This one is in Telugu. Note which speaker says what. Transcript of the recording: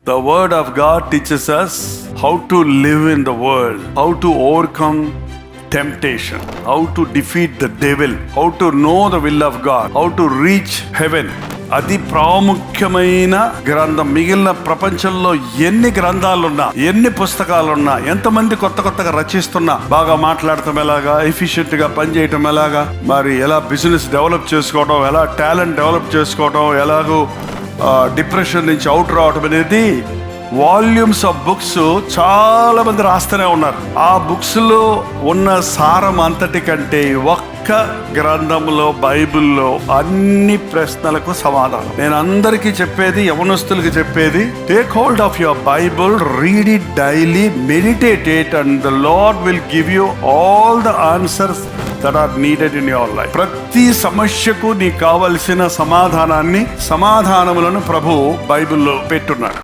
Speaker 1: The word of God teaches us how to live in the world, how to overcome temptation, how to defeat the devil, how to know the will of God, how to reach heaven. అతి ప్రాముఖ్యమైన గ్రంథం. మిగిలిన ప్రపంచంలో ఎన్ని గ్రంథాలున్నా, ఎన్ని పుస్తకాలున్నా, ఎంతమంది కొత్తగా రచిస్తున్నా, బాగా మాట్లాడటం ఎలాగా, ఎఫిషియెంట్ గా పనిచేయటం ఎలాగా, మరి ఎలా బిజినెస్ డెవలప్ చేసుకోవడం, ఎలా టాలెంట్ డెవలప్ చేసుకోవడం, ఎలాగో డిప్రెషన్ నుంచి అవుట్ రావడం అనేది వాల్యూమ్స్ ఆఫ్ బుక్స్ చాలా మంది రాస్తూనే ఉన్నారు. ఆ బుక్స్ లో ఉన్న సారం అంతటి కంటే ఒక్క గ్రంథంలో, బైబిల్లో అన్ని ప్రశ్నలకు సమాధానం. నేను అందరికీ చెప్పేది, యవనస్తులకి చెప్పేది, take hold of your Bible, read it daily, meditate it, and the lord will give you all the answers that are needed in your life. ప్రతి సమస్యకు నీకు కావలసిన సమాధానములను ప్రభు బైబిల్లో పెట్టున్నాడు.